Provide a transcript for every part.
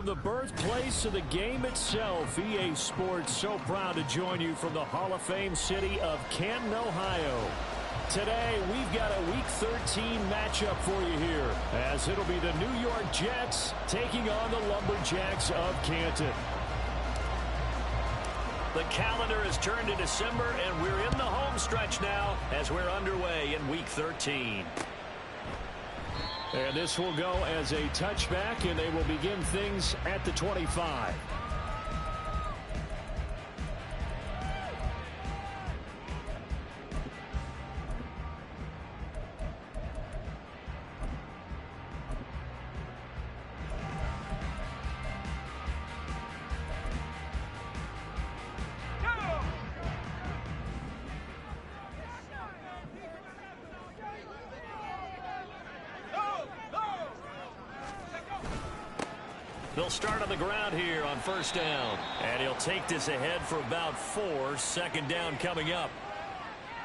The birthplace of the game itself, EA Sports, so proud to join you from the Hall of Fame city of Canton, Ohio. Today, we've got a Week 13 matchup for you here, as it'll be the New York Jets taking on the Lumberjacks of Canton. The calendar has turned to December, and we're in the home stretch now as we're underway in Week 13. And this will go as a touchback, and they will begin things at the 25. They'll start on the ground here on first down. And he'll take this ahead for about 4. Second down coming up.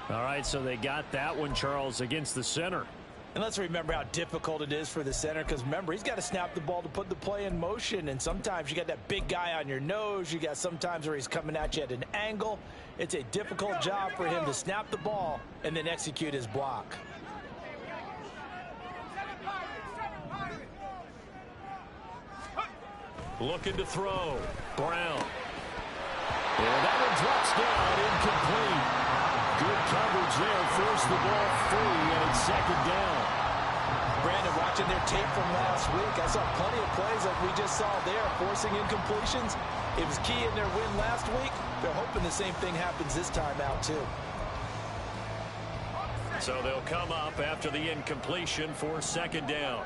All right, so they got that one, Charles, against the center. And let's remember how difficult it is for the center, because remember, he's got to snap the ball to put the play in motion. And sometimes you got that big guy on your nose. You got sometimes where he's coming at you at an angle. It's a difficult job for him to snap the ball and then execute his block. Looking to throw. Brown. And that one drops down, incomplete. Good coverage there. Forced the ball free, and it's second down. Brandon, watching their tape from last week, I saw plenty of plays like we just saw there, forcing incompletions. It was key in their win last week. They're hoping the same thing happens this time out, too. So they'll come up after the incompletion for second down.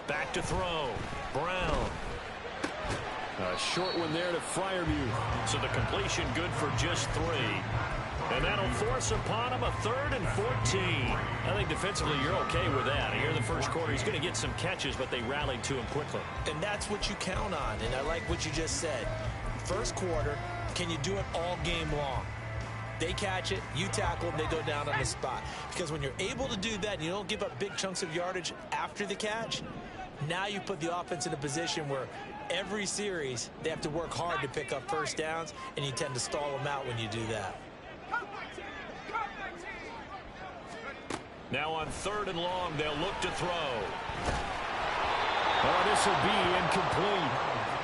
Back to throw. Brown. A short one there to Fryermuth. So the completion good for just 3. And that'll force upon him a 3rd and 14. I think defensively you're okay with that. Here in the first quarter, he's going to get some catches, but they rallied to him quickly. And that's what you count on. And I like what you just said. First quarter, can you do it all game long? They catch it, you tackle them, they go down on the spot. Because when you're able to do that and you don't give up big chunks of yardage after the catch, now you put the offense in a position where every series they have to work hard to pick up first downs, and you tend to stall them out when you do that. Now on 3rd and long, they'll look to throw. Oh, this will be incomplete.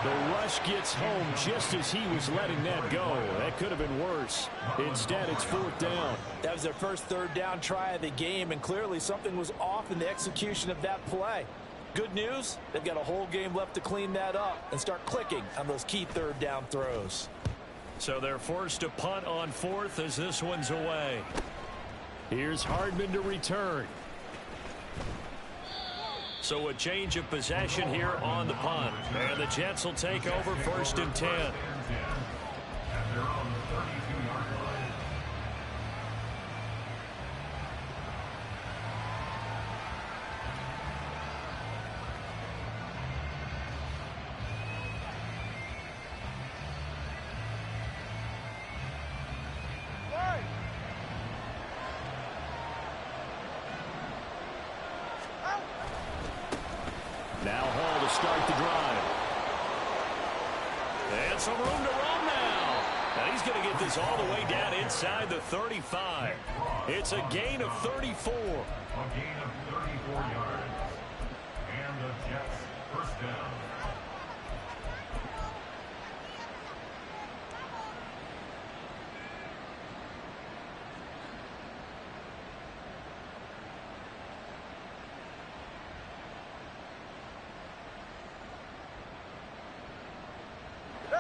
The rush gets home just as he was letting that go. That could have been worse. Instead, it's 4th down. That was their first 3rd down try of the game, and clearly something was off in the execution of that play. Good news, they've got a whole game left to clean that up and start clicking on those key 3rd down throws. So they're forced to punt on 4th as this one's away. Here's Hardman to return. So a change of possession here on the punt. And the Jets will take over 1st and 10. Now Hall to start the drive. And some room to run now. And he's going to get this all the way down inside the 35. It's a gain of 34. A gain of 34 yards. And the Jets first down.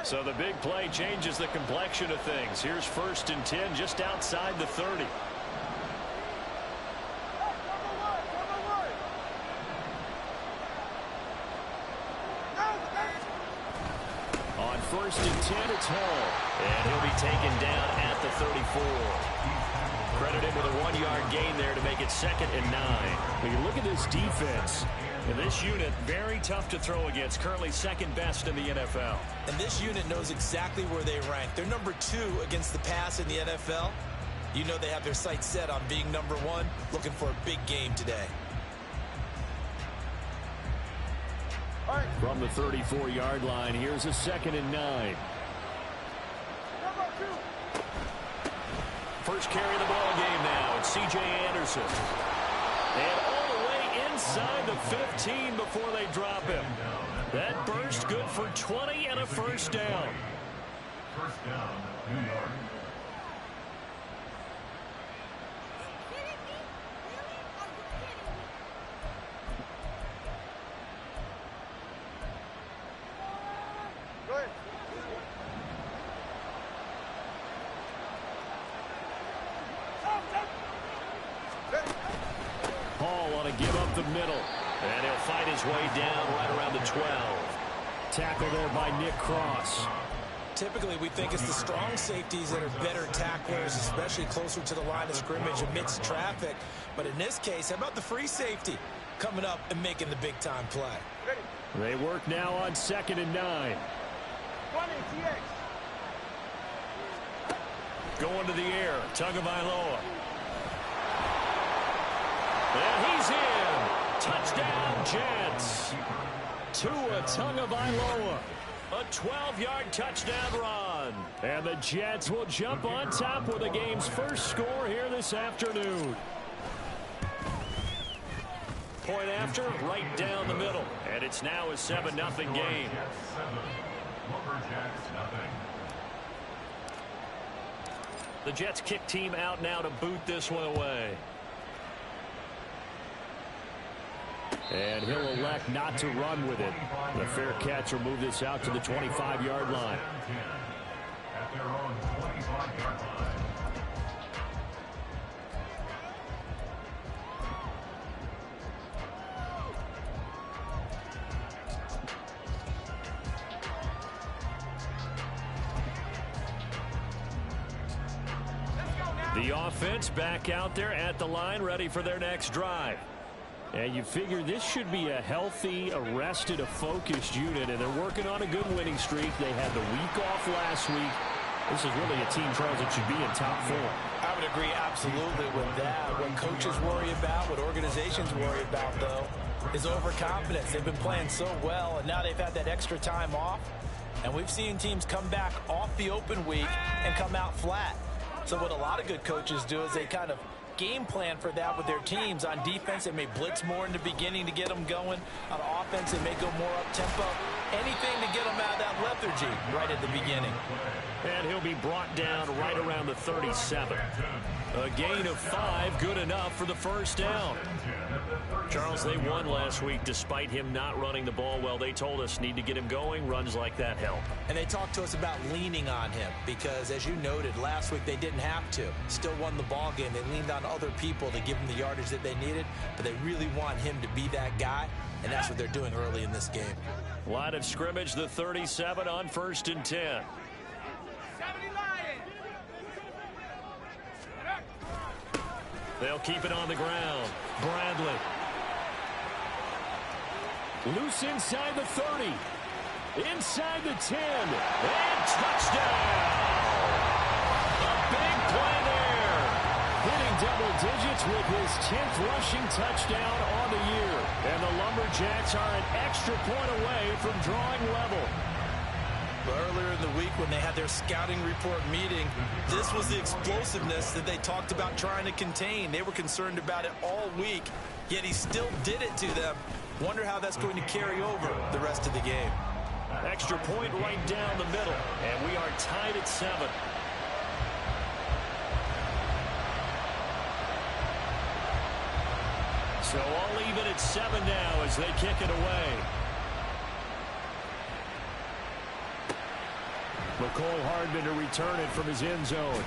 So the big play changes the complexion of things. Here's 1st and 10 just outside the 30. On 1st and 10, it's Hall. And he'll be taken down at the 34. Credit him with a 1-yard gain there to make it 2nd and 9. When you look at this defense, and this unit, very tough to throw against, currently 2nd best in the NFL. And this unit knows exactly where they rank. They're number 2 against the pass in the NFL. You know they have their sights set on being number one, looking for a big game today. From the 34-yard line, here's a 2nd and 9. First carry of the ball game now. It's C.J. Anderson. And all the way inside the 15 before they drop him. That burst good for 20 and a first down. First down, New York. Hall on a give up the middle. And he'll fight his way down right around the 12. Tackle there by Nick Cross. Typically, we think it's the strong safeties that are better tacklers, especially closer to the line of scrimmage amidst traffic. But in this case, how about the free safety coming up and making the big-time play? They work now on 2nd and 9. Going to the air, Tagovailoa. And he's in. Touchdown, Jets. Tua Tagovailoa. A 12-yard touchdown run. And the Jets will jump on top with the game's first score here this afternoon. Point after, right down the middle. And it's now a 7-0 game. The Jets kick team out now to boot this one away. And he'll elect not to run with it. The fair catch will move this out to the 25-yard line. At their own 25-yard line. The offense back out there at the line, ready for their next drive. And you figure this should be a healthy, a focused unit, and they're working on a good winning streak. They had the week off last week. This is really a team, Charles, that should be in top form. I would agree absolutely with that. What coaches worry about, what organizations worry about, though, is overconfidence. They've been playing so well, and now they've had that extra time off. And we've seen teams come back off the open week and come out flat. So what a lot of good coaches do is they kind of game plan for that with their teams. On defense, they may blitz more in the beginning to get them going. On offense, they may go more up-tempo. Anything to get them out of that lethargy right at the beginning. And he'll be brought down right around the 37. A gain of 5, good enough for the first down. Charles, they won last week despite him not running the ball well. They told us need to get him going. Runs like that help. And they talked to us about leaning on him because, as you noted, last week they didn't have to. Still won the ball game. They leaned on other people to give them the yardage that they needed, but they really want him to be that guy, and that's what they're doing early in this game. Line of scrimmage, the 37 on 1st and 10. They'll keep it on the ground. Bradley. Loose inside the 30. Inside the 10. And touchdown! A big play there. Hitting double digits with his 10th rushing touchdown on the year. And the Lumberjacks are an extra point away from drawing level. Earlier in the week when they had their scouting report meeting, this was the explosiveness that they talked about trying to contain. They were concerned about it all week, yet he still did it to them. Wonder how that's going to carry over the rest of the game. Extra point right down the middle, and we are tied at 7. So all even at 7 now as they kick it away. McCole Hardman to return it from his end zone.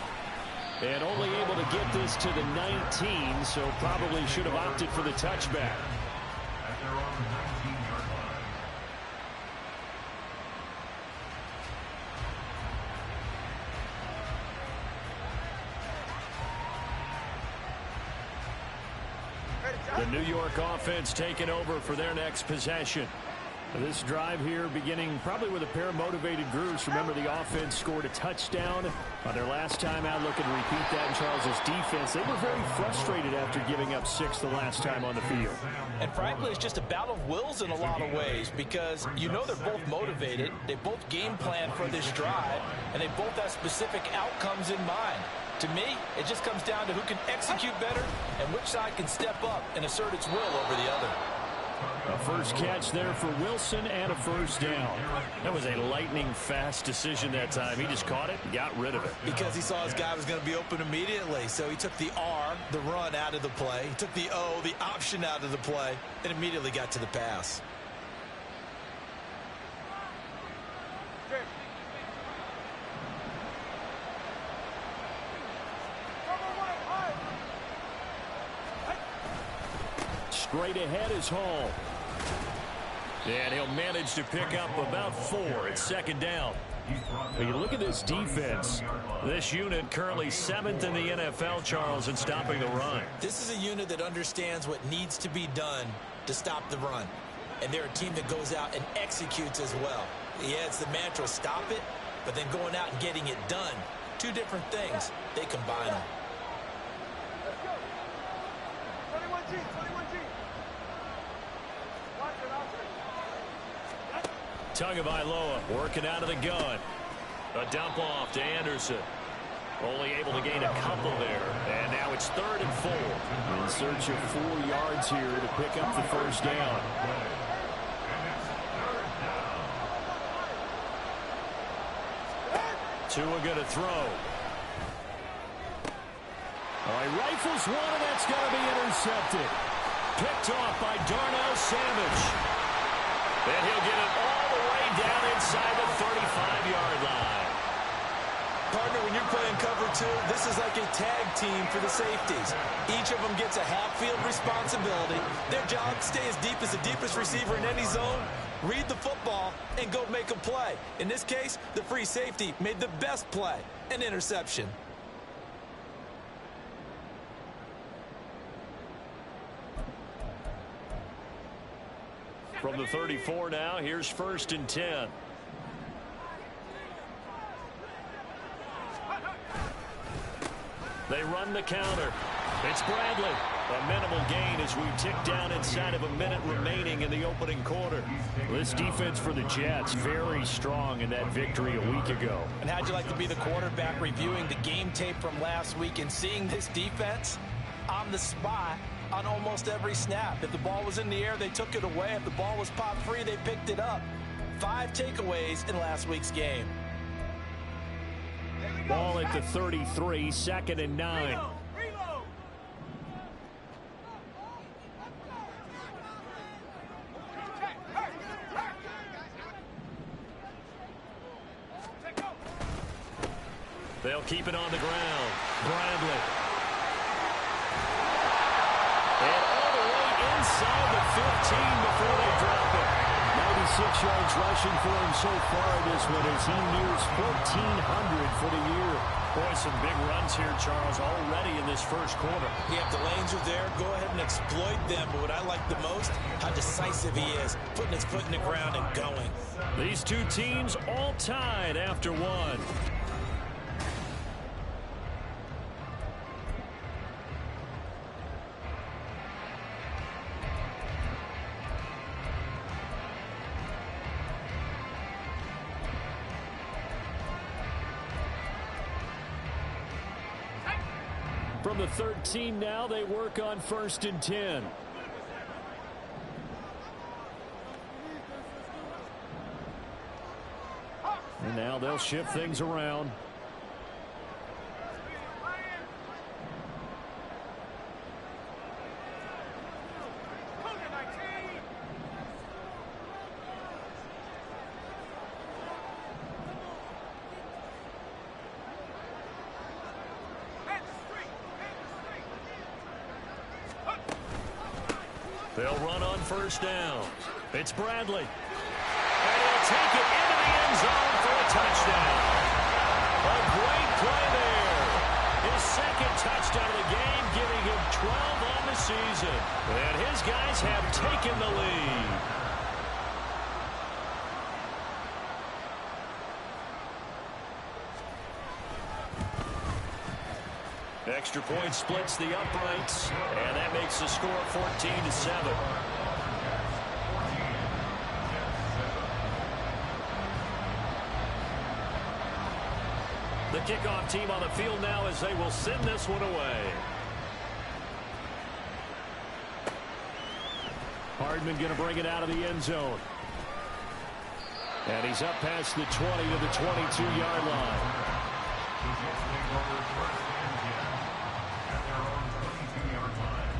And only able to get this to the 19, so probably should have opted for the touchback. At their own 19-yard line. The New York offense taking over for their next possession. This drive here beginning probably with a pair of motivated groups. Remember, the offense scored a touchdown on their last time out. Looking to repeat that in Charles's defense. They were very frustrated after giving up 6 the last time on the field. And frankly, it's just a battle of wills in a lot of ways, because you know they're both motivated. They both game plan for this drive, and they both have specific outcomes in mind. To me, it just comes down to who can execute better and which side can step up and assert its will over the other. A first catch there for Wilson and a first down. That was a lightning-fast decision that time. He just caught it and got rid of it. Because he saw his guy was going to be open immediately. So he took the R, the run, out of the play. He took the O, the option, out of the play, and immediately got to the pass. Straight ahead is Hall. And he'll manage to pick up about 4. It's second down. When you look at this defense, this unit currently 7th in the NFL, Charles, in stopping the run. This is a unit that understands what needs to be done to stop the run. And they're a team that goes out and executes as well. Yeah, it's the mantra, stop it, but then going out and getting it done. Two different things. They combine them. Let's go. 21G, 21G. Watch it, Tagovailoa working out of the gun. A dump off to Anderson. Only able to gain a couple there. And now it's 3rd and 4. In search of 4 yards here to pick up the first down. Tua going to throw. He rifles one, and that's going to be intercepted. Picked off by Darnell Savage. And he'll get it all the way down inside the 35-yard line. Partner, when you're playing cover 2, this is like a tag team for the safeties. Each of them gets a half-field responsibility. Their job, stay as deep as the deepest receiver in any zone, read the football, and go make a play. In this case, the free safety made the best play, an interception. From the 34 now, here's 1st and 10. They run the counter. It's Bradley. A minimal gain as we tick down inside of a minute remaining in the opening quarter. This defense for the Jets, very strong in that victory a week ago. And how'd you like to be the quarterback reviewing the game tape from last week and seeing this defense on the spot on almost every snap? If the ball was in the air, they took it away. If the ball was popped free, they picked it up. 5 takeaways in last week's game. Ball at the 33, 2nd and 9. Reload. They'll keep it on the ground. Bradley. And all the way inside the 15 before they drop it. 96 yards rushing for him so far in this one as he nears 1,400 for the year. Boy, some big runs here, Charles, already in this first quarter. Yeah, if the lanes are there, go ahead and exploit them. But what I like the most, how decisive he is, putting his foot in the ground and going. These two teams all tied after one. From the 13 now, they work on 1st and 10. And now they'll shift things around. They'll run on 1st down. It's Bradley. And he'll take it into the end zone for a touchdown. A great play there. His 2nd touchdown of the game, giving him 12 on the season. And his guys have taken the lead. extra point splits the uprights, and that makes the score 14-7. The kickoff team on the field now as they will send this one away. Hardman going to bring it out of the end zone. And he's up past the 20 to the 22-yard line. The Jets take over first and 10 at their own 22-yard line.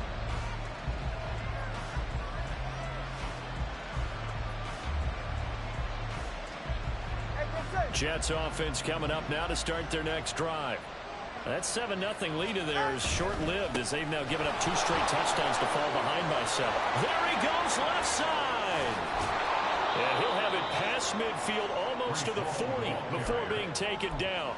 Jets offense coming up now to start their next drive. That 7-0 lead of theirs short-lived as they've now given up 2 straight touchdowns to fall behind by 7. There he goes, left side. And he'll have it past midfield almost to the 40 before being taken down.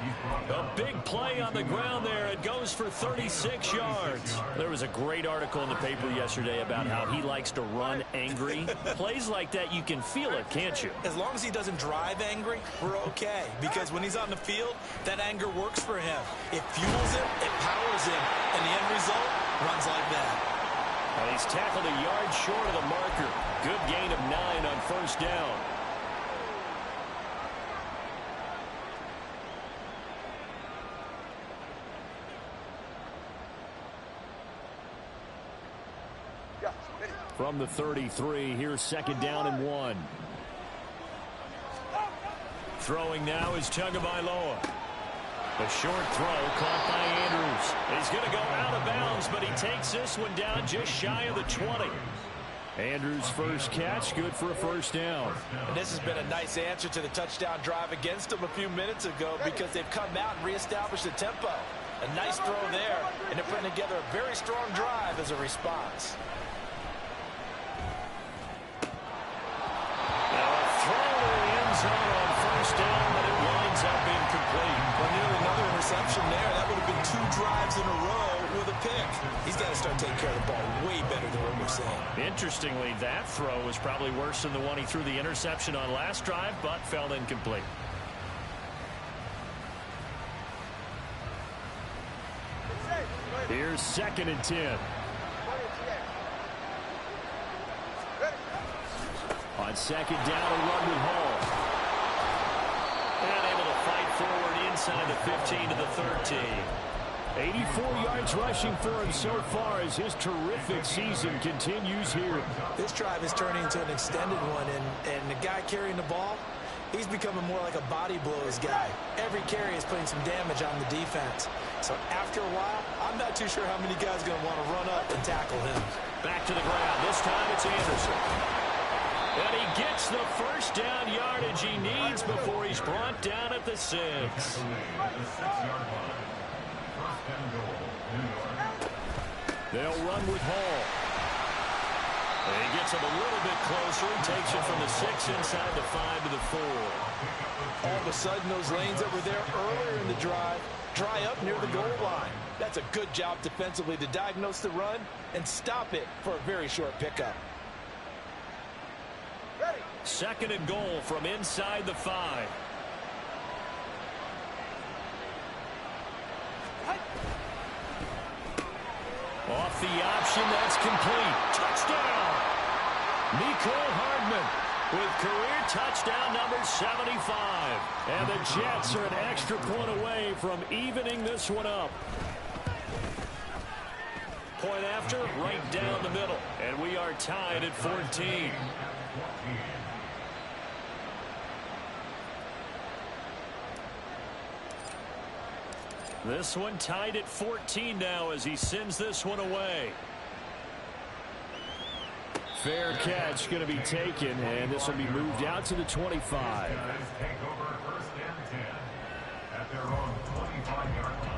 A big play on the ground there. It goes for 36 yards. There was a great article in the paper yesterday about how he likes to run angry. Plays like that, you can feel it, can't you? As long as he doesn't drive angry, we're okay. Because when he's on the field, that anger works for him. It fuels him, it powers him, and the end result runs like that. And he's tackled a yard short of the marker. Good gain of 9 on first down. From the 33, here's second down and 1. Throwing now is Tagovailoa. A short throw caught by Andrews. He's going to go out of bounds, but he takes this one down just shy of the 20. Andrews' first catch, good for a first down. And this has been a nice answer to the touchdown drive against them a few minutes ago because they've come out and reestablished the tempo. A nice throw there, and they're putting together a very strong drive as a response. Now a throw to the end zone on first down, but it winds up incomplete. Well, nearly another interception there. That would have been 2 drives in a row with a pick. He's got to start taking care of the ball way better than what we're saying. Interestingly, that throw was probably worse than the one he threw the interception on last drive, but fell incomplete. Here's second and 10. On second down, a run with Hall. And able to fight forward inside the 15 to the 13. 84 yards rushing for him so far as his terrific season continues here. This drive is turning into an extended one, and the guy carrying the ball, he's becoming more like a body blows guy. Every carry is putting some damage on the defense. So after a while, I'm not too sure how many guys are going to want to run up and tackle him. Back to the ground. This time it's Anderson. And he gets the first down yardage he needs before he's brought down at the 6. The 6-yard line. First and goal, New York. They'll run with Hall. And he gets him a little bit closer. Takes it from the 6 inside the 5 to the 4. All of a sudden, those lanes that were there earlier in the drive dry up near the goal line. That's a good job defensively to diagnose the run and stop it for a very short pickup. Second and goal from inside the 5. Off the option, that's complete. Touchdown! Mecole Hardman with career touchdown number 75. And the Jets are an extra point away from evening this one up. Point after, right down the middle. And we are tied at 14. This one tied at 14 now as he sends this one away. Fair catch going to be taken, and this will be moved out to the 25. Take over first and 10 at their own 25-yard line.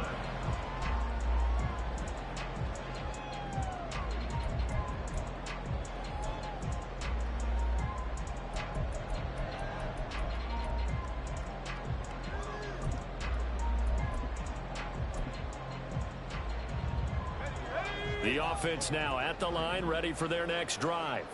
The offense now at the line, ready for their next drive.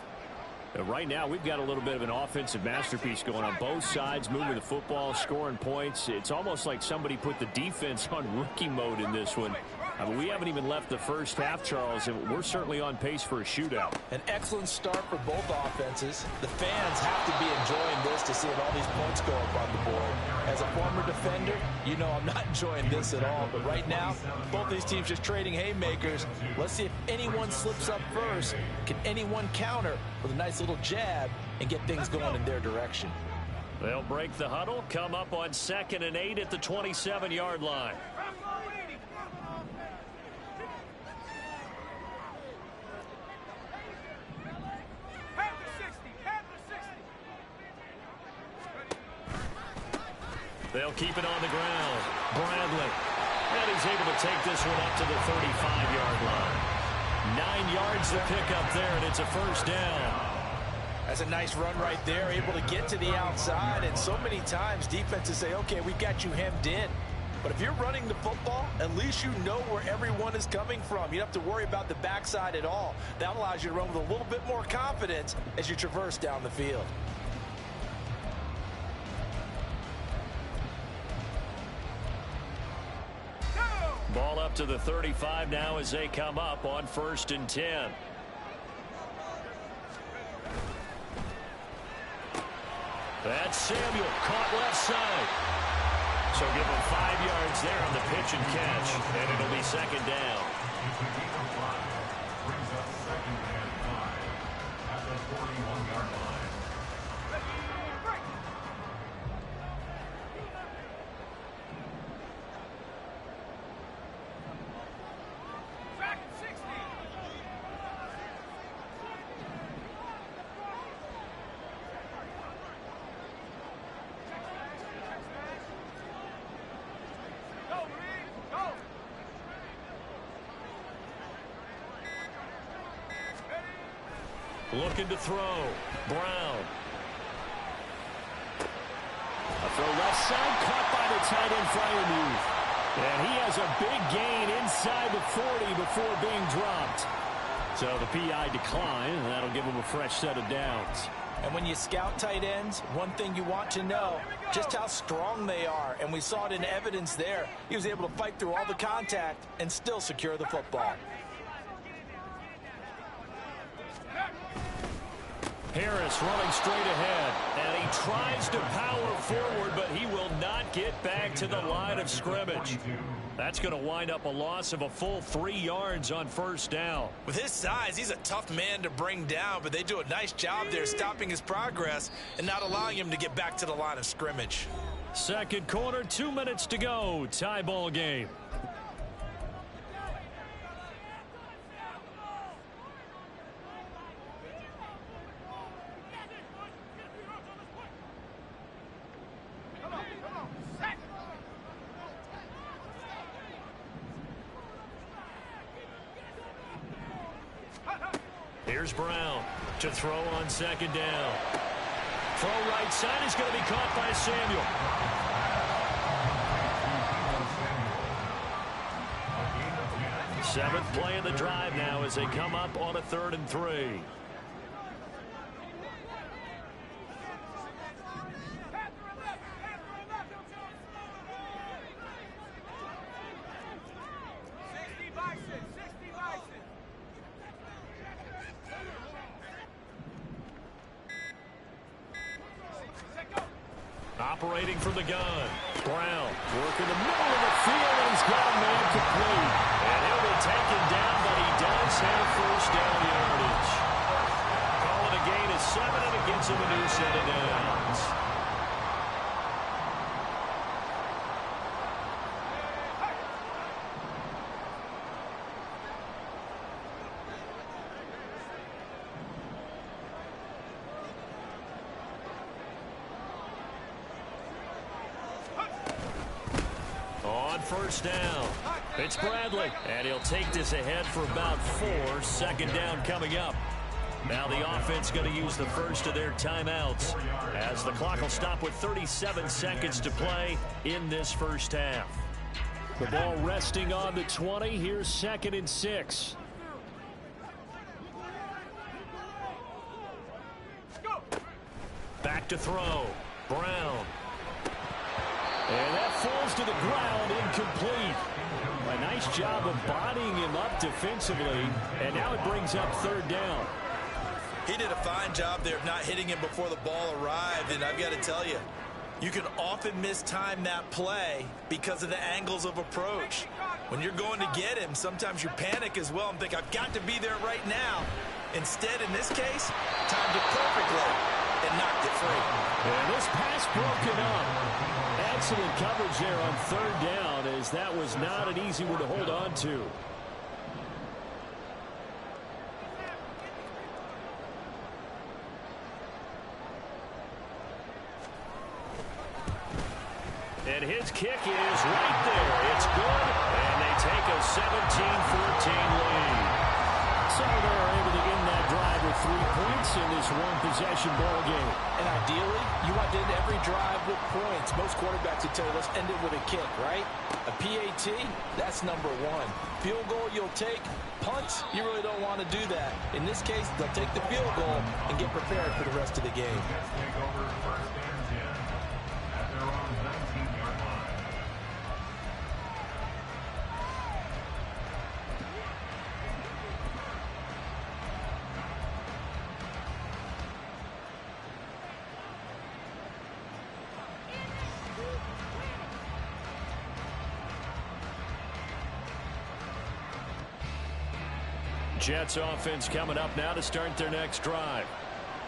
Right now, we've got a little bit of an offensive masterpiece going on both sides, moving the football, scoring points. It's almost like somebody put the defense on rookie mode in this one. I mean, we haven't even left the first half, Charles, and we're certainly on pace for a shootout. An excellent start for both offenses. The fans have to be enjoying this to seeing all these points go up on the board. As a former defender, you know I'm not enjoying this at all. But right now, both these teams just trading haymakers. Let's see if anyone slips up first. Can anyone counter with a nice little jab and get things going in their direction? They'll break the huddle, come up on 2nd and 8 at the 27-yard line. They'll keep it on the ground. Bradley. And he's able to take this one up to the 35-yard line. 9 yards to pick up there, and it's a first down. That's a nice run right there, able to get to the outside. And so many times defenses say, okay, we got you hemmed in. But if you're running the football, at least you know where everyone is coming from. You don't have to worry about the backside at all. That allows you to run with a little bit more confidence as you traverse down the field. Ball up to the 35 now as they come up on 1st and 10. That's Samuel, caught left side. So give him 5 yards there on the pitch and catch, and it'll be 2nd down. Brings up 2nd and 5 at the 41-yard line. Looking to throw. Brown. A throw left side, caught by the tight end Freiermuth. And he has a big gain inside the 40 before being dropped. So the PI decline, and that'll give him a fresh set of downs. And when you scout tight ends, one thing you want to know, just how strong they are. And we saw it in evidence there. He was able to fight through all the contact and still secure the football. Harris running straight ahead, and he tries to power forward, but he will not get back to the line of scrimmage. That's going to wind up a loss of a full 3 yards on 1st down. With his size, he's a tough man to bring down, but they do a nice job there stopping his progress and not allowing him to get back to the line of scrimmage. 2nd quarter, 2 minutes to go. Tie ball game. Here's Brown to throw on 2nd down. Throw right side is going to be caught by Samuel. 7th play of the drive now as they come up on a 3rd and 3. Operating from the gun. Brown working the middle of the field, and he's got a man complete. And he'll be taken down, but he does have 1st down yardage. Calling a gain of 7, and it gets him a new set of downs. On 1st down, it's Bradley, and he'll take this ahead for about 4. 2nd down coming up. Now the offense going to use the first of their timeouts as the clock will stop with 37 seconds to play in this 1st half. The ball resting on the 20. Here's 2nd and 6. Back to throw. Brown. And that falls to the ground, incomplete. nice job of bodying him up defensively, and now it brings up third down. He did a fine job there of not hitting him before the ball arrived, and I've got to tell you, you can often mistime that play because of the angles of approach. When you're going to get him, sometimes you panic as well and think, I've got to be there right now. Instead, in this case, timed it perfectly and knocked it free. And this pass broken up. Excellent coverage there on third down, as that was not an easy one to hold on to. And his kick is right there. It's good, and they take a 17-14 lead. So they're able to end that drive with 3 points in this one-possession ball game. And ideally, you want to end every drive with points. Most quarterbacks would tell you, let's end it with a kick, right? A PAT, that's number one. Field goal, you'll take. Punts, you really don't want to do that. In this case, they'll take the field goal and get prepared for the rest of the game. Take over first and 10 at their own 19-yard line. Jets offense coming up now to start their next drive.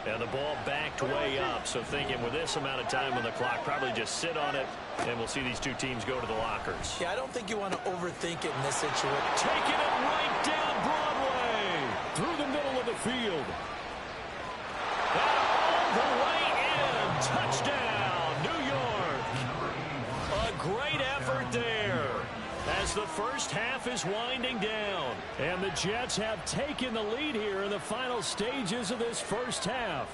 And the ball backed way up, so thinking with this amount of time on the clock, probably just sit on it, and we'll see these two teams go to the lockers. Yeah, I don't think you want to overthink it in this situation. Taking it right down Broadway, through the middle of the field. And all the way in, touchdown, New York. A great effort there, as the first half is winding down. And the Jets have taken the lead here in the final stages of this first half.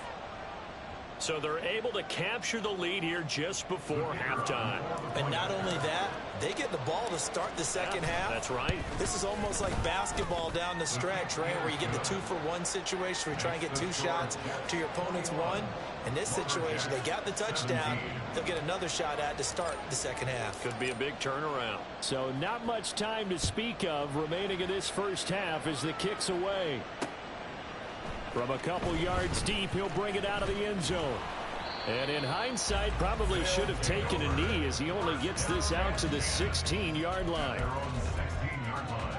So they're able to capture the lead here just before halftime. And not only that, they get the ball to start the second half. That's right. This is almost like basketball down the stretch, right, where you get the 2-for-1 situation where you try and get 2 shots to your opponent's 1. In this situation, they got the touchdown. They'll get another shot at to start the second half. Could be a big turnaround. So not much time to speak of remaining in this first half as the kick's away. From a couple yards deep, he'll bring it out of the end zone. And in hindsight, probably should have taken a knee, as he only gets this out to the 16-yard line. Their own 16-yard line.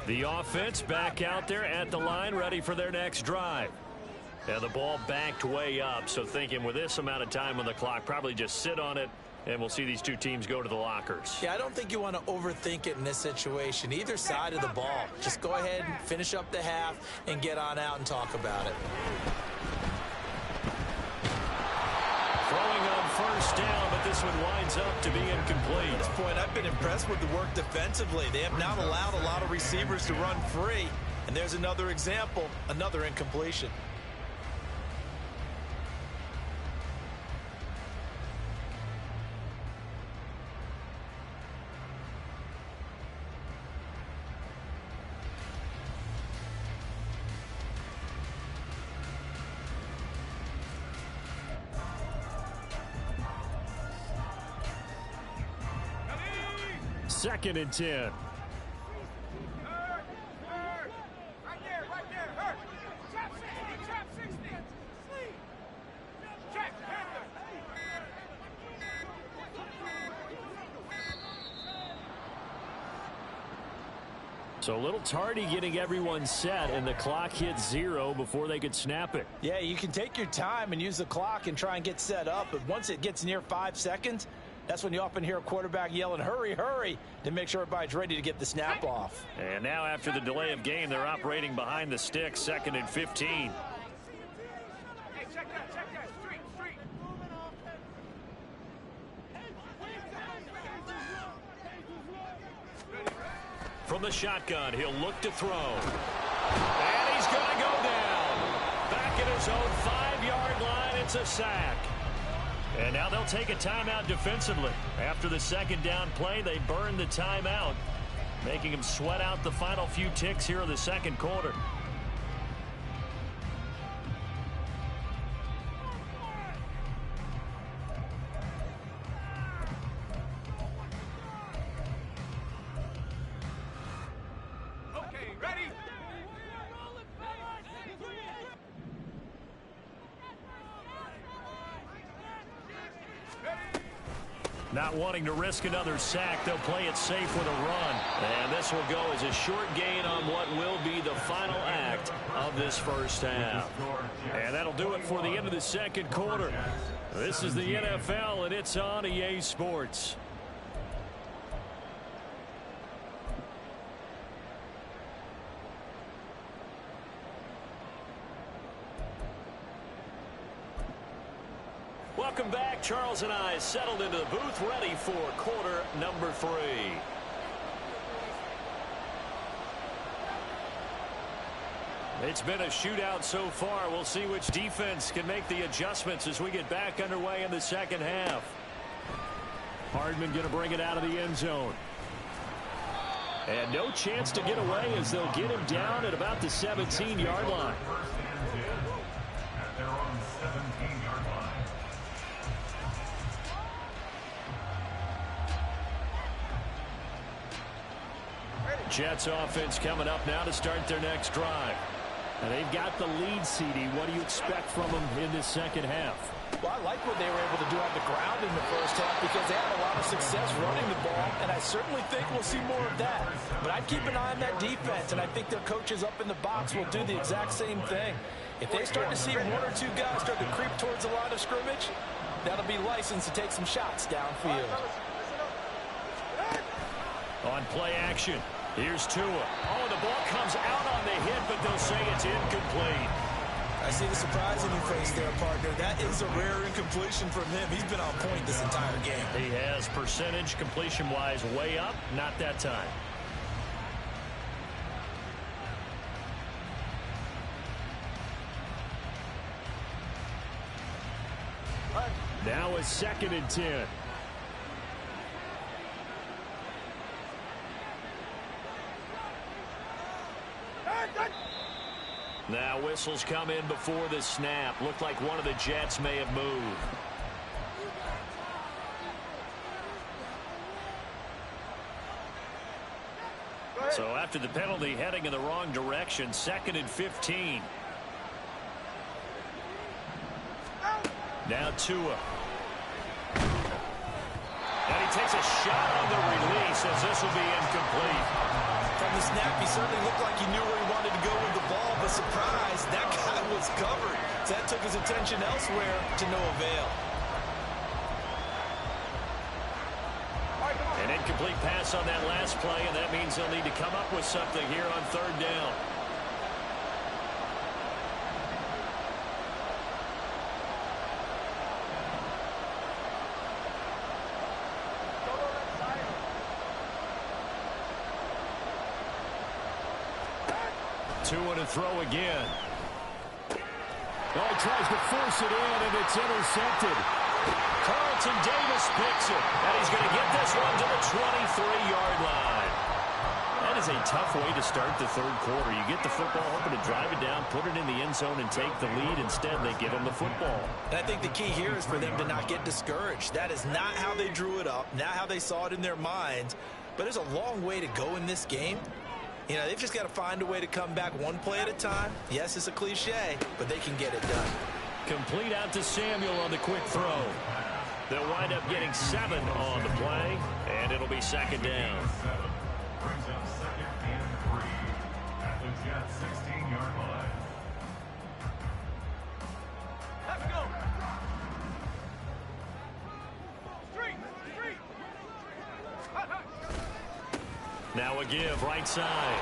The offense back out there at the line, ready for their next drive. And the ball backed way up, so thinking with this amount of time on the clock, probably just sit on it, and we'll see these two teams go to the lockers. Yeah, I don't think you want to overthink it in this situation. Either side of the ball. Just go ahead and finish up the half and get on out and talk about it. Throwing on first down, but this one winds up to be incomplete. At this point, I've been impressed with the work defensively. They have not allowed a lot of receivers to run free. And there's another example, another incompletion. Second and 10. Right there, hurt. Trap 60. Trap Panther. So a little tardy getting everyone set, and the clock hit 0 before they could snap it. Yeah, you can take your time and use the clock and try and get set up, but once it gets near 5 seconds, that's when you often hear a quarterback yelling, hurry, hurry, to make sure everybody's ready to get the snap off. And now after the delay of game, they're operating behind the sticks, 2nd and 15. Hey, check that. Street. From the shotgun, he'll look to throw. And he's going to go down. Back at his own 5-yard line, it's a sack. And now they'll take a timeout defensively. After the second down play, they burn the timeout. making him sweat out the final few ticks here in the second quarter. Okay, ready? Not wanting to risk another sack, they'll play it safe with a run. And this will go as a short gain on what will be the final act of this first half. And that'll do it for the end of the second quarter. This is the NFL, and it's on EA Sports. Welcome back. Charles and I settled into the booth, ready for quarter number 3. It's been a shootout so far. We'll see which defense can make the adjustments as we get back underway in the second half. Hardman going to bring it out of the end zone. And no chance to get away as they'll get him down at about the 17-yard line. First and 10 at their own 17-yard line. Jets offense coming up now to start their next drive. And they've got the lead, CD. What do you expect from them in this second half? Well, I like what they were able to do on the ground in the first half because they had a lot of success running the ball, and I certainly think we'll see more of that. But I'd keep an eye on that defense, and I think their coaches up in the box will do the exact same thing. If they start to see 1 or 2 guys start to creep towards the line of scrimmage, that'll be licensed to take some shots downfield. On play action, here's Tua. Oh, the ball comes out on the hit, but they'll say it's incomplete. I see the surprise in your face there, partner. That is a rare incompletion from him. He's been on point this entire game. He has percentage completion-wise way up, not that time. Now a 2nd and 10. Now whistles come in before the snap. Looked like one of the Jets may have moved. So after the penalty, heading in the wrong direction, 2nd and 15. Now Tua. And he takes a shot on the release as this will be incomplete. From the snap, he certainly looked like he knew where he wanted to go with the ball, but surprise, that guy was covered. So that took his attention elsewhere to no avail. An incomplete pass on that last play, and that means they'll need to come up with something here on 3rd down. Tua to throw again. Oh, he tries to force it in, and it's intercepted. Carlton Davis picks it, and he's going to get this one to the 23-yard line. That is a tough way to start the 3rd quarter. You get the football, hoping to drive it down, put it in the end zone, and take the lead. Instead, they give him the football. And I think the key here is for them to not get discouraged. That is not how they drew it up, not how they saw it in their minds. But there's a long way to go in this game. You know, they've just got to find a way to come back one play at a time. Yes, it's a cliche, but they can get it done. Complete out to Samuel on the quick throw. They'll wind up getting 7 on the play, and it'll be 2nd down. Brings up 2nd and 3 at the Jets 16-yard line. Let's go. Street. Now a give, right side.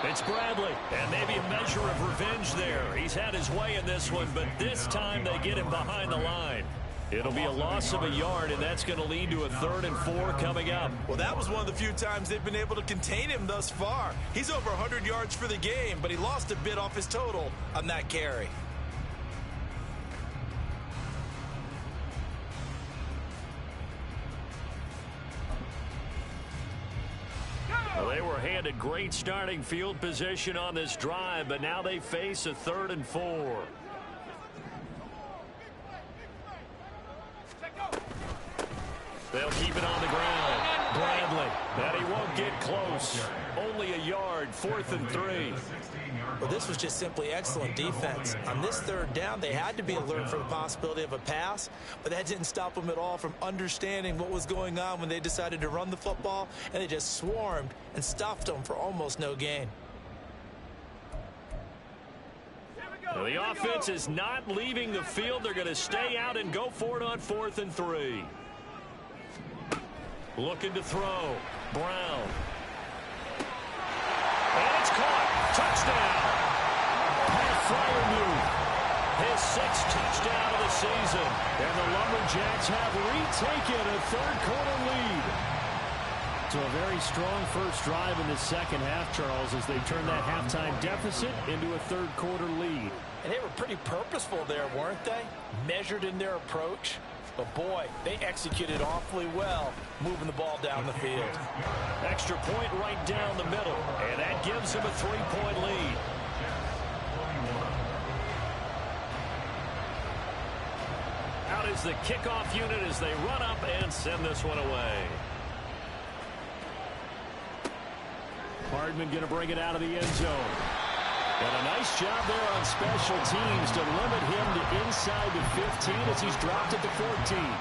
It's Bradley, and maybe a measure of revenge there. He's had his way in this one, but this time they get him behind the line. It'll be a loss of a yard, and that's going to lead to a 3rd and 4 coming up. Well, that was one of the few times they've been able to contain him thus far. He's over 100 yards for the game, but he lost a bit off his total on that carry. Well, they were handed great starting field position on this drive, but now they face a 3rd and 4. They'll keep it on the ground. Bradley, and he won't get close. Only a yard, 4th and 3. Well, this was just simply excellent defense. On this 3rd down, they had to be alert for the possibility of a pass, but that didn't stop them at all from understanding what was going on when they decided to run the football, and they just swarmed and stuffed them for almost no gain. Well, the offense is not leaving the field. They're going to stay out and go for it on 4th and 3. Looking to throw. Brown. And it's caught. Touchdown. Pat Fryermuth, his 6th touchdown of the season. And the Lumberjacks have retaken a 3rd quarter lead. So a very strong first drive in the second half, Charles, as they turn that halftime deficit into a 3rd quarter lead. And they were pretty purposeful there, weren't they? Measured in their approach. But, boy, they executed awfully well moving the ball down the field. Extra point right down the middle. And that gives them a 3-point lead. Out is the kickoff unit as they run up and send this one away. Hardman going to bring it out of the end zone. And a nice job there on special teams to limit him to inside the 15 as he's dropped at the 14.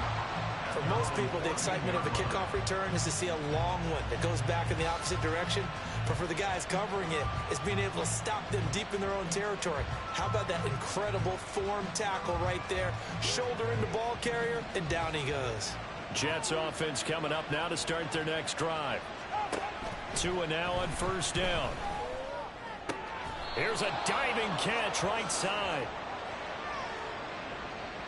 For most people, the excitement of a kickoff return is to see a long one that goes back in the opposite direction. But for the guys covering it, it's being able to stop them deep in their own territory. How about that incredible form tackle right there? Shoulder in the ball carrier, and down he goes. Jets offense coming up now to start their next drive. Tua now on 1st down. Here's a diving catch right side.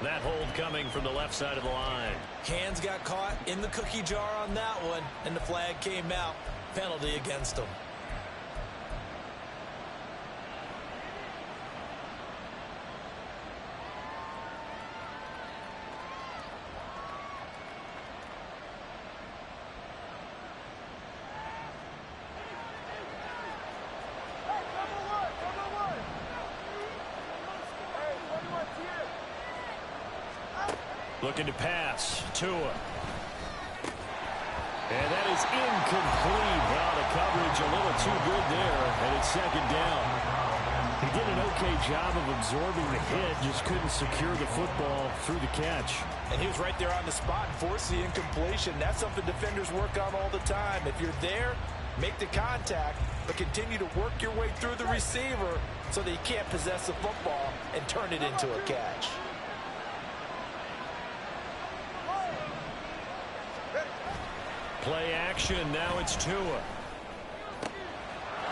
That hold coming from the left side of the line. Hands got caught in the cookie jar on that one, and the flag came out. Penalty against them. Looking to pass. Tua. And that is incomplete. Well, the coverage a little too good there, and it's 2nd down. He did an okay job of absorbing the hit, just couldn't secure the football through the catch. And he was right there on the spot and forced the incompletion. That's something defenders work on all the time. If you're there, make the contact, but continue to work your way through the receiver so that you can't possess the football and turn it into a catch. Play action. Now it's Tua.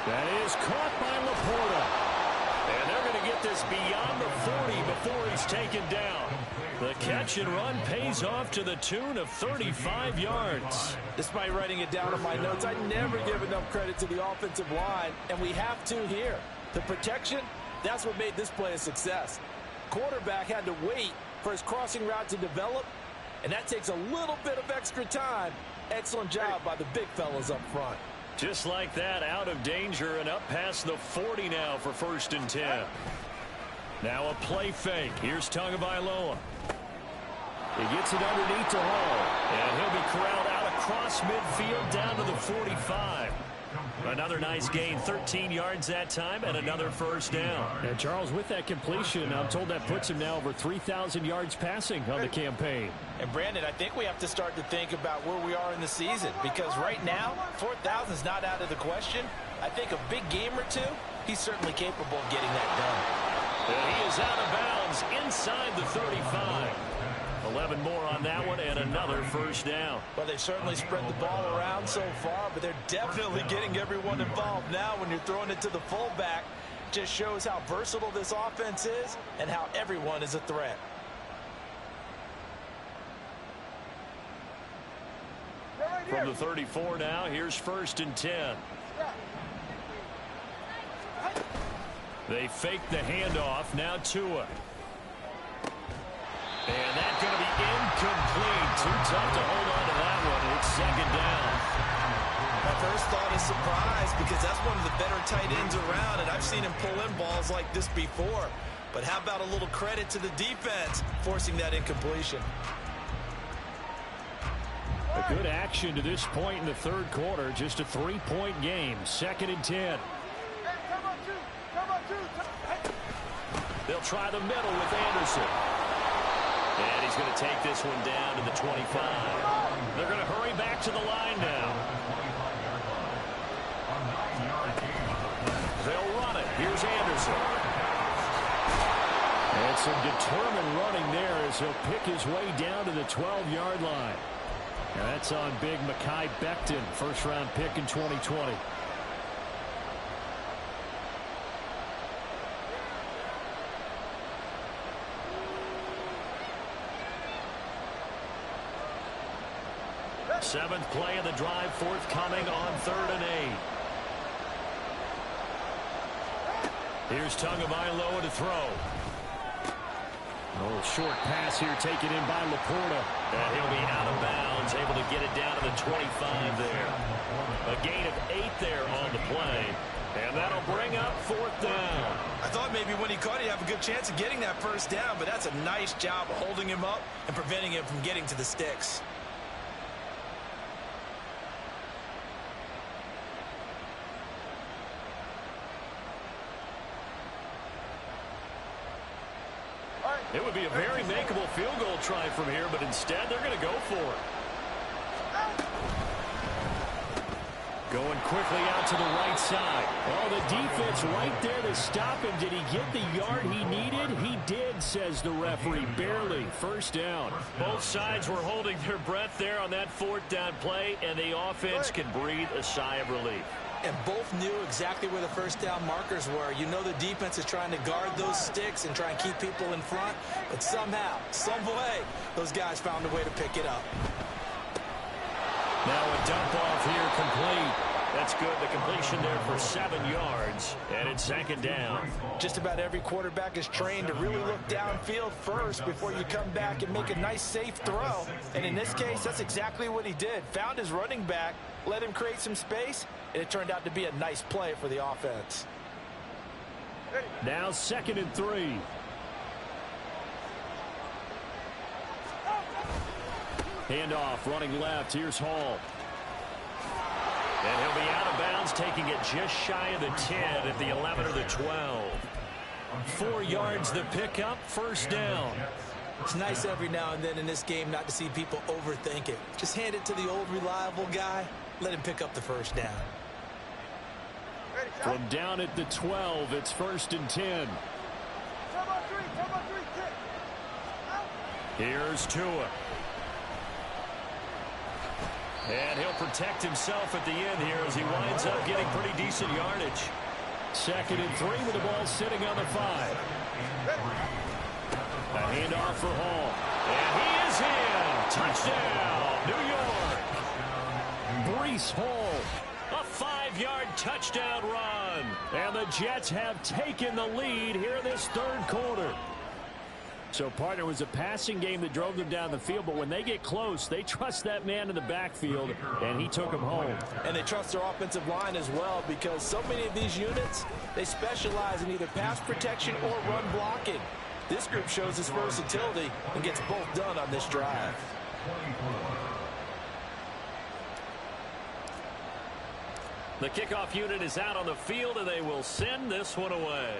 That is caught by Laporta. And they're going to get this beyond the 40 before he's taken down. The catch and run pays off to the tune of 35 yards. Despite writing it down in my notes, I never give enough credit to the offensive line, and we have to here. The protection, that's what made this play a success. Quarterback had to wait for his crossing route to develop, and that takes a little bit of extra time. Excellent job by the big fellas up front. Just like that, out of danger and up past the 40 now for 1st and 10. Now a play fake. Here's Tagovailoa. He gets it underneath to Hall. And he'll be corralled out across midfield down to the 45. Another nice gain, 13 yards that time, and another 1st down. And Charles, with that completion, I'm told that puts him now over 3,000 yards passing on the campaign. And Brandon, I think we have to start to think about where we are in the season, because right now, 4,000 is not out of the question. I think a big game or two, he's certainly capable of getting that done. And he is out of bounds inside the 35. 11 more on that one, and another 1st down. Well, they've certainly spread the ball around so far, but they're definitely getting everyone involved now when you're throwing it to the fullback. Just shows how versatile this offense is and how everyone is a threat. From the 34 now, here's 1st and 10. They fake the handoff. Now Tua. And that's going to be incomplete. Too tough to hold on to that one. It's 2nd down. My first thought is surprise because that's one of the better tight ends around, and I've seen him pull in balls like this before. But how about a little credit to the defense forcing that incompletion? A good action to this point in the third quarter. Just a 3-point game. 2nd and 10. They'll try the middle with Anderson. And he's going to take this one down to the 25. They're going to hurry back to the line now. They'll run it. Here's Anderson. And some determined running there as he'll pick his way down to the 12-yard line. And that's on big Mekhi Becton, first-round pick in 2020. Seventh play of the drive forthcoming on 3rd and 8. Here's Tagovailoa to throw. A little short pass here taken in by Laporta. And he'll be out of bounds, able to get it down to the 25 there. A gain of 8 there on the play. And that'll bring up 4th down. I thought maybe when he caught it, he'd have a good chance of getting that first down, but that's a nice job of holding him up and preventing him from getting to the sticks. It would be a very makeable field goal try from here, but instead they're going to go for it. Going quickly out to the right side. Oh, the defense right there to stop him. Did he get the yard he needed? He did, says the referee. Barely. First down. Both sides were holding their breath there on that 4th down play, and the offense can breathe a sigh of relief. And both knew exactly where the first down markers were. You know the defense is trying to guard those sticks and try and keep people in front. But somehow, some way, those guys found a way to pick it up. Now a dump off here complete. That's good. The completion there for 7 yards. And it's 2nd down. Just about every quarterback is trained to really look downfield first before you come back and make a nice, safe throw. And in this case, that's exactly what he did. Found his running back, let him create some space, and it turned out to be a nice play for the offense. Now 2nd and 3. Handoff, running left. Here's Hall. And he'll be out of bounds, taking it just shy of the 10 at the 11 or the 12. 4 yards the pickup, first down. It's nice every now and then in this game not to see people overthink it. Just hand it to the old reliable guy. Let him pick up the first down. From down at the 12, it's 1st and 10. Here's Tua. And he'll protect himself at the end here as he winds up getting pretty decent yardage. 2nd and 3 with the ball sitting on the 5. A handoff for Hall. And he is in. Touchdown, New York. Breece Hall. A 5-yard touchdown run. And the Jets have taken the lead here in this third quarter. So, partner, it was a passing game that drove them down the field, but when they get close, they trust that man in the backfield, and he took them home. And they trust their offensive line as well, because so many of these units, they specialize in either pass protection or run blocking. This group shows its versatility and gets both done on this drive. The kickoff unit is out on the field, and they will send this one away.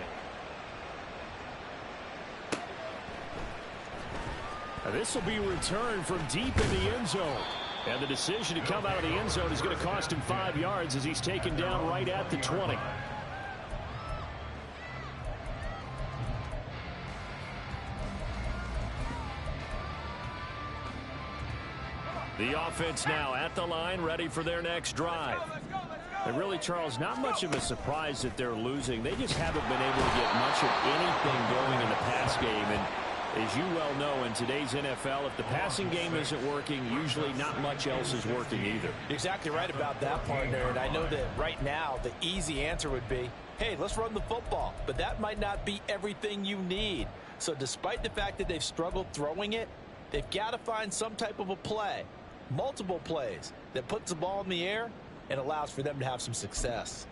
This will be returned from deep in the end zone. And the decision to come out of the end zone is going to cost him 5 yards as he's taken down right at the 20. The offense now at the line, ready for their next drive. And really, Charles, not much of a surprise that they're losing. They just haven't been able to get much of anything going in the pass game. And as you well know, in today's NFL, if the passing game isn't working, usually not much else is working either. You're exactly right about that, partner. And I know that right now the easy answer would be, hey, let's run the football. But that might not be everything you need. So despite the fact that they've struggled throwing it, they've got to find some type of a play, multiple plays, that puts the ball in the air and allows for them to have some success.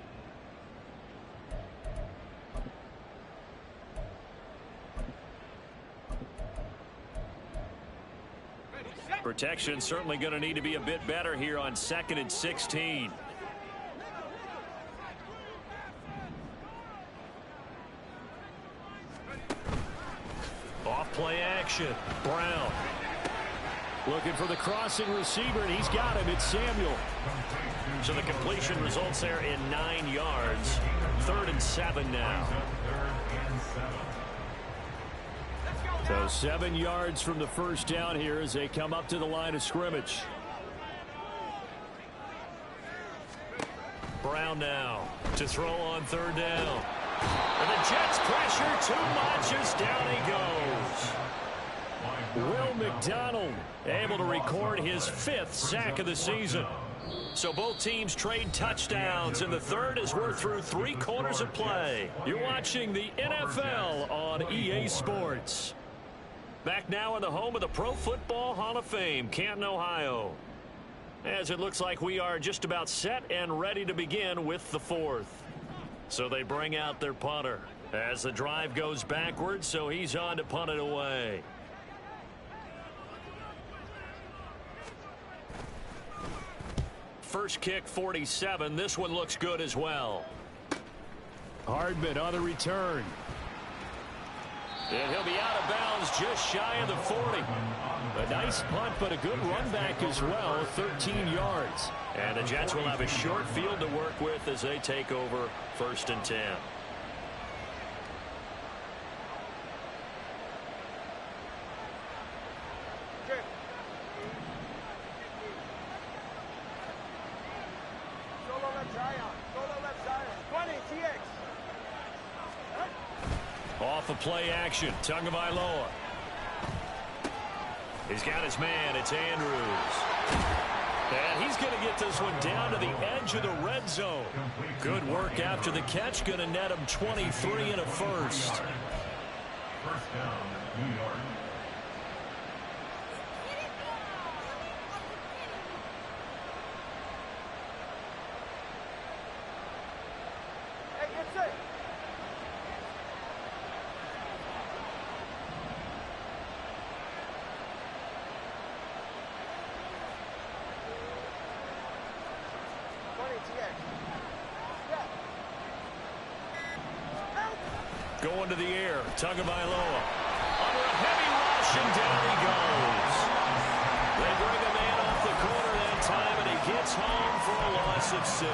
Protection certainly going to need to be a bit better here on 2nd and 16. Off play action. Brown looking for the crossing receiver, and he's got him. It's Samuel. So the completion results there in 9 yards. 3rd and 7 now. So 7 yards from the first down here as they come up to the line of scrimmage. Brown now to throw on 3rd down. And the Jets pressure too much as down he goes. Will McDonald able to record his 5th sack of the season. So both teams trade touchdowns in the 3rd as we're through 3 quarters of play. You're watching the NFL on EA Sports. Back now in the home of the Pro Football Hall of Fame, Canton, Ohio. As it looks like we are just about set and ready to begin with the 4th. So they bring out their punter as the drive goes backwards, so he's on to punt it away. First kick 47. This one looks good as well. Hardman on the return. And he'll be out of bounds just shy of the 40. A nice punt, but a good run back as well, 13 yards. And the Jets will have a short field to work with as they take over 1st and 10. Off of play action, Tagovailoa. He's got his man, it's Andrews. And he's going to get this one down to the edge of the red zone. Good work after the catch, going to net him 23 and a first. 1st down, New York. Going to the air, Tagovailoa. Under a heavy rush, and down he goes. They bring a man off the corner that time, and he gets home for a loss of 6.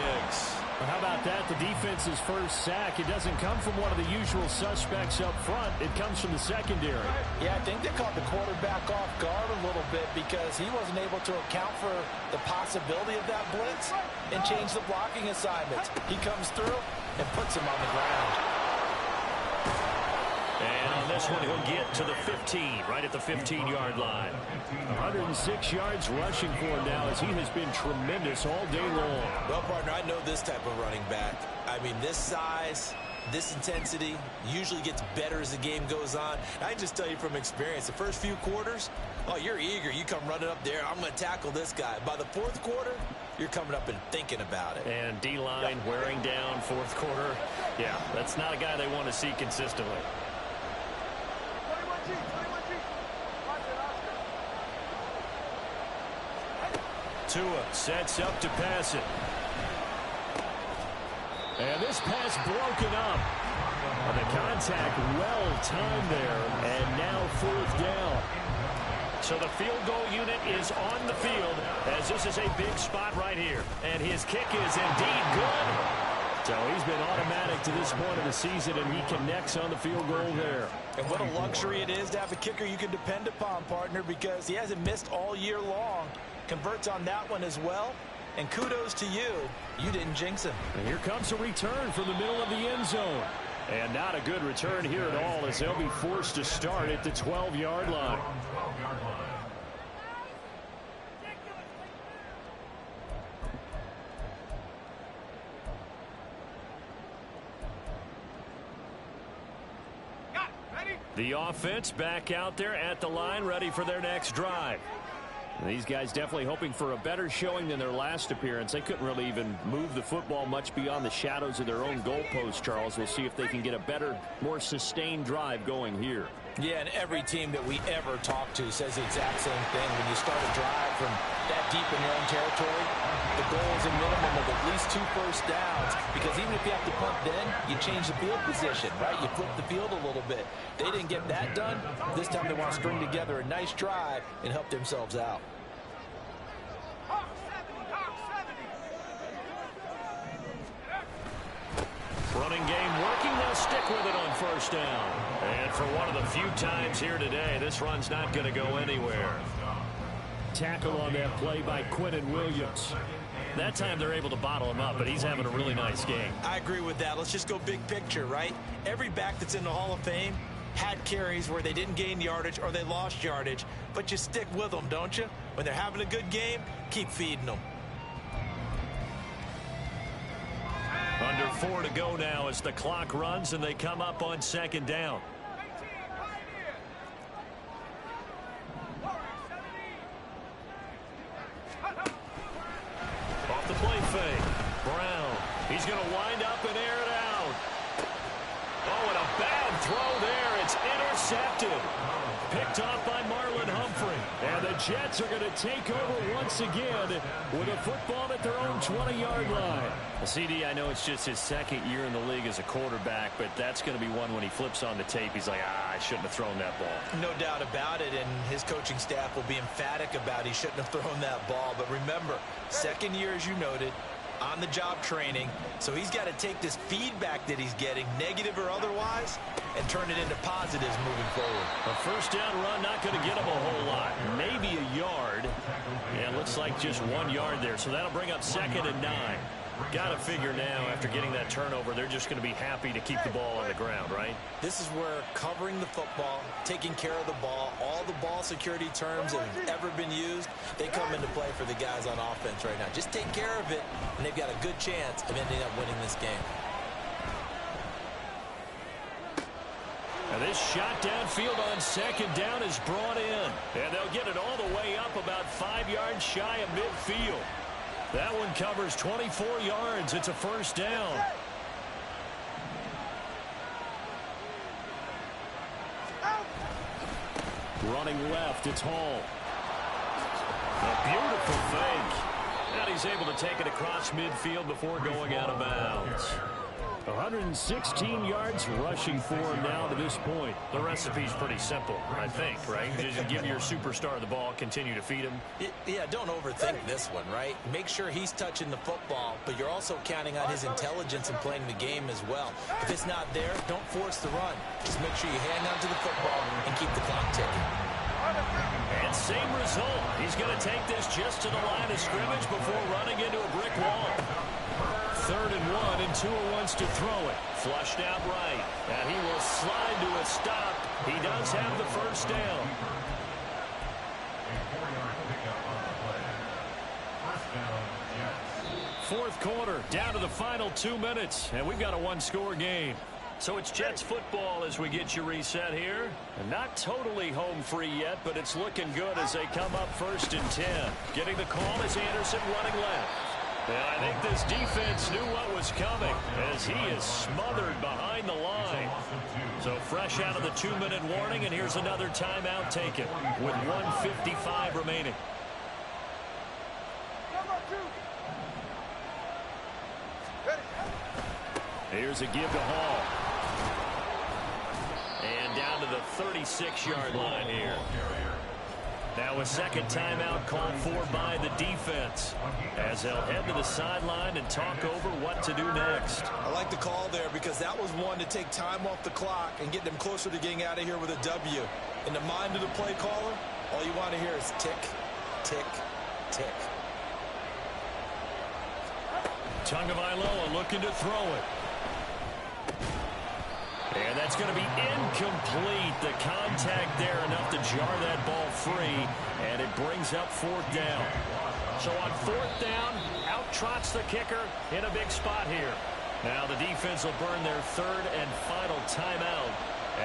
But how about that? The defense's first sack. It doesn't come from one of the usual suspects up front. It comes from the secondary. Yeah, I think they caught the quarterback off guard a little bit because he wasn't able to account for the possibility of that blitz and change the blocking assignments. He comes through and puts him on the ground. And on this one, he'll get to the 15, right at the 15-yard line. 106 yards rushing for him now as he has been tremendous all day long. Well, partner, I know this type of running back. I mean, this size, this intensity usually gets better as the game goes on. I can just tell you from experience, the first few quarters, oh, you're eager. You come running up there, I'm going to tackle this guy. By the 4th quarter, you're coming up and thinking about it. And D-line wearing down 4th quarter. Yeah, that's not a guy they want to see consistently. Tua sets up to pass it. And this pass broken up. And the contact well timed there. And now 4th down. So the field goal unit is on the field as this is a big spot right here. And his kick is indeed good. So he's been automatic to this point of the season, and he connects on the field goal there. And what a luxury it is to have a kicker you can depend upon, partner, because he hasn't missed all year long. Converts on that one as well. And kudos to you. You didn't jinx him. And here comes a return from the middle of the end zone. And not a good return here at all as they'll be forced to start at the 12-yard line. The offense back out there at the line, ready for their next drive. These guys definitely hoping for a better showing than their last appearance. They couldn't really even move the football much beyond the shadows of their own goalpost, Charles. We'll see if they can get a better, more sustained drive going here. Yeah, and every team that we ever talk to says the exact same thing. When you start a drive from that deep in your own territory, the goal is a minimum of at least 2 first downs, because even if you have to punt then, you change the field position, right? You flip the field a little bit. They didn't get that done. This time they want to string together a nice drive and help themselves out. Running game working. They'll stick with it on first down. And for one of the few times here today, this run's not going to go anywhere. Tackle on that play by Quentin Williams. That time they're able to bottle him up, but he's having a really nice game. I agree with that. Let's just go big picture, right? Every back that's in the Hall of Fame had carries where they didn't gain yardage or they lost yardage, but you stick with them, don't you? When they're having a good game, keep feeding them. Under 4 to go now as the clock runs and they come up on second down. Off the play fake. Brown. He's going to wind up and air it out. Oh, and a bad throw there. It's intercepted. Picked off by Marlon Humphrey. And the Jets are going to take over once again with a football at their own 20-yard line. CD, I know it's just his second year in the league as a quarterback, but that's going to be one when he flips on the tape. He's like, I shouldn't have thrown that ball. No doubt about it, and his coaching staff will be emphatic about he shouldn't have thrown that ball. But remember, second year, as you noted, on-the-job training, so he's got to take this feedback that he's getting, negative or otherwise, and turn it into positives moving forward. A first down run not going to get him a whole lot. Maybe a yard. Yeah, it looks like just 1 yard there, so that'll bring up 2nd and 9. Got to figure now, after getting that turnover, they're just going to be happy to keep the ball on the ground, right? This is where covering the football, taking care of the ball, all the ball security terms that have ever been used, they come into play for the guys on offense right now. Just take care of it, and they've got a good chance of ending up winning this game. Now this shot downfield on second down is brought in. And they'll get it all the way up about 5 yards shy of midfield. That one covers 24 yards. It's a first down. Running left, it's Hall. A beautiful fake. And he's able to take it across midfield before going out of bounds. 116 yards rushing for him now to this point. The recipe's pretty simple, I think, right? Just give your superstar the ball, continue to feed him. Yeah, don't overthink this one, right? Make sure he's touching the football, but you're also counting on his intelligence in playing the game as well. If it's not there, don't force the run. Just make sure you hang on to the football and keep the clock ticking. And same result. He's going to take this just to the line of scrimmage before running into a brick wall. 3rd and 1, and Tua wants to throw it. Flushed out right. And he will slide to a stop. He does have the first down. Fourth quarter, down to the final 2 minutes, and we've got a one-score game. So it's Jets football as we get you reset here. And not totally home free yet, but it's looking good as they come up 1st and 10. Getting the call is Anderson running left. And I think this defense knew what was coming as he is smothered behind the line. So fresh out of the 2-minute warning, and here's another timeout taken with 1:55 remaining. Here's a give to Hall. And down to the 36-yard line here. Now a second timeout called for by the defense as they'll head to the sideline and talk over what to do next. I like the call there because that was one to take time off the clock and get them closer to getting out of here with a W. In the mind of the play caller, all you want to hear is tick, tick, tick. Tagovailoa looking to throw it. And that's going to be incomplete. The contact there enough to jar that ball free, and it brings up 4th down. So on 4th down, out trots the kicker in a big spot here. Now the defense will burn their 3rd and final timeout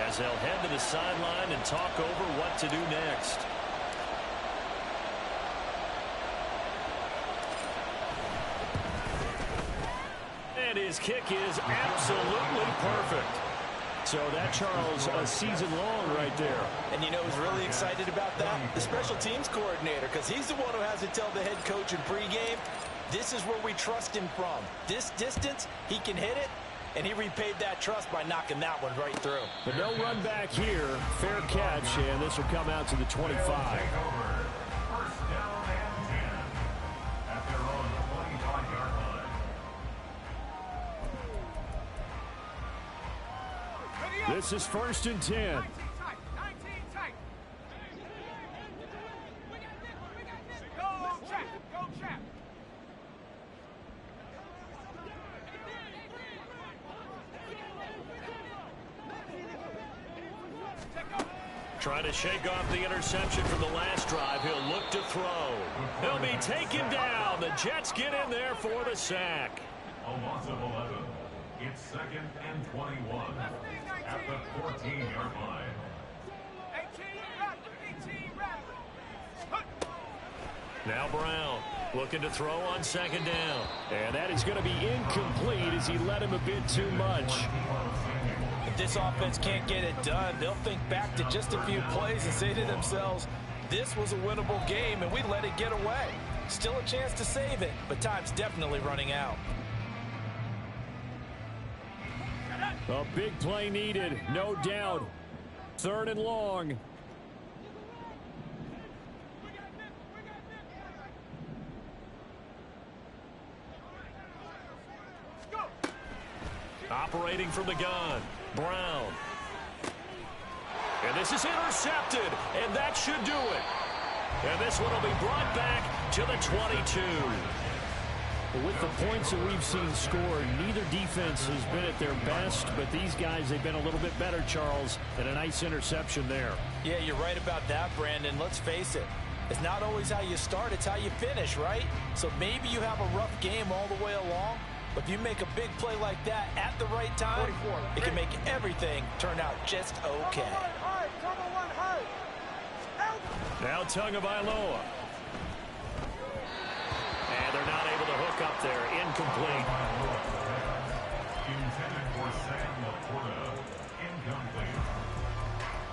as they'll head to the sideline and talk over what to do next. his kick is absolutely perfect. So that, Charles, a season long right there. And you know who's really excited about that? The special teams coordinator, because he's the one who has to tell the head coach in pregame, this is where we trust him from. This distance, he can hit it, and he repaid that trust by knocking that one right through. But no run back here. Fair catch, and this will come out to the 25. First down and 10 at their own 25-yard line. This is 1st and 10. 19 tight. Go, Chap. Go, Chap. Trying to shake off the interception from the last drive. He'll look to throw. He'll be taken down. The Jets get in there for the sack. A loss of 11. It's 2nd and 21 at the 14-yard line. 18 Rattler. Now Brown looking to throw on 2nd down. And that is going to be incomplete as he led him a bit too much. If this offense can't get it done, they'll think back to just a few plays and say to themselves, this was a winnable game and we let it get away. Still a chance to save it, but time's definitely running out. A big play needed, no doubt. 3rd and long. Operating from the gun, Brown. And this is intercepted, and that should do it. And this one will be brought back to the 22. With the points that we've seen scored, neither defense has been at their best, but these guys, they've been a little bit better, Charles, and a nice interception there. Yeah, you're right about that, Brandon. Let's face it. It's not always how you start, it's how you finish, right? So maybe you have a rough game all the way along, but if you make a big play like that at the right time, it can make everything turn out just okay. Now Tagovailoa. And they're not able to hook up there. Incomplete. Intended for Sam Laporta. Incomplete.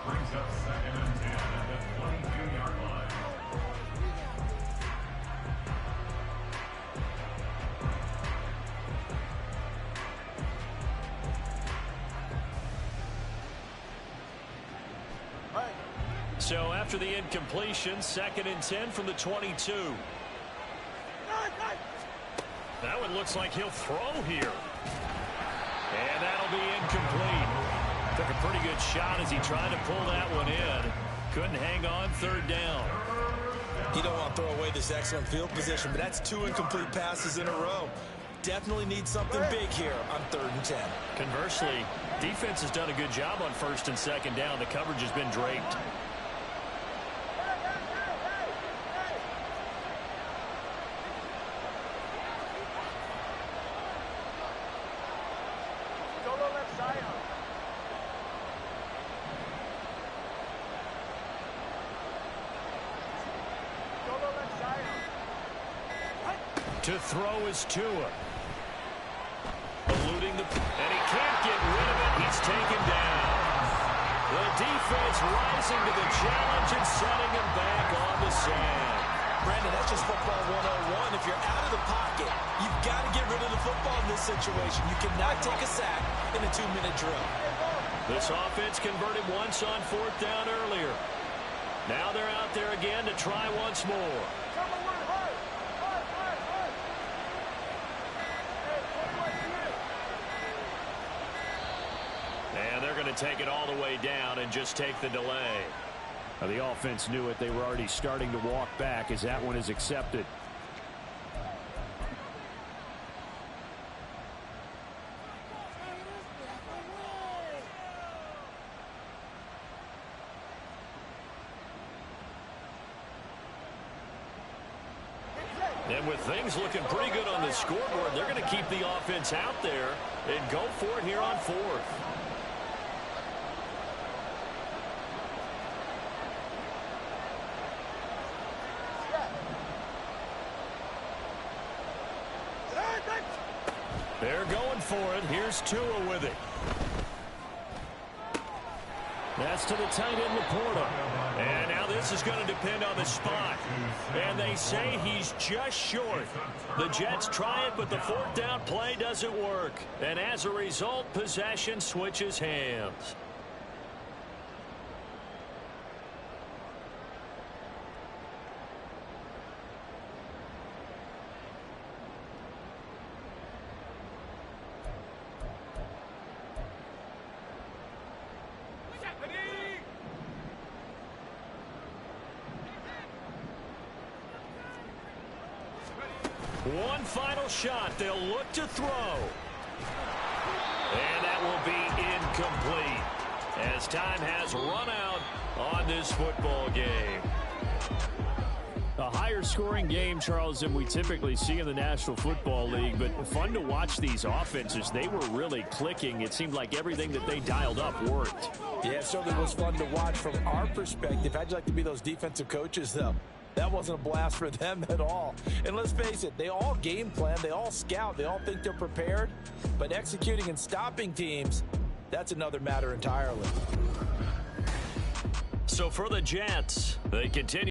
Brings up 2nd and 10 at the 22-yard line. So after the incompletion, 2nd and 10 from the 22. That one looks like he'll throw here. And that'll be incomplete. Took a pretty good shot as he tried to pull that one in. Couldn't hang on 3rd down. You don't want to throw away this excellent field position, but that's 2 incomplete passes in a row. Definitely need something big here on 3rd and 10. Conversely, defense has done a good job on 1st and 2nd down. The coverage has been draped. To throw is Tua. Eluding the... And he can't get rid of it. He's taken down. The defense rising to the challenge and setting him back on the sand. Brandon, that's just football 101. If you're out of the pocket, you've got to get rid of the football in this situation. You cannot take a sack in a 2-minute drill. This offense converted once on 4th down earlier. Now they're out there again to try once more. And they're going to take it all the way down and just take the delay. Now, the offense knew it. They were already starting to walk back as that one is accepted. And with things looking pretty good on the scoreboard, they're going to keep the offense out there and go for it here on 4th. They're going for it. Here's Tua with it. That's to the tight end, Laporta. And now this is going to depend on the spot. And they say he's just short. The Jets try it, but the fourth down play doesn't work. And as a result, possession switches hands. One final shot. They'll look to throw. And that will be incomplete as time has run out on this football game. A higher scoring game, Charles, than we typically see in the National Football League, but fun to watch these offenses. They were really clicking. It seemed like everything that they dialed up worked. Yeah, it certainly was fun to watch from our perspective. How'd you like to be those defensive coaches, though? That wasn't a blast for them at all. And let's face it, they all game plan, they all scout, they all think they're prepared. But executing and stopping teams, that's another matter entirely. So for the Jets, they continue.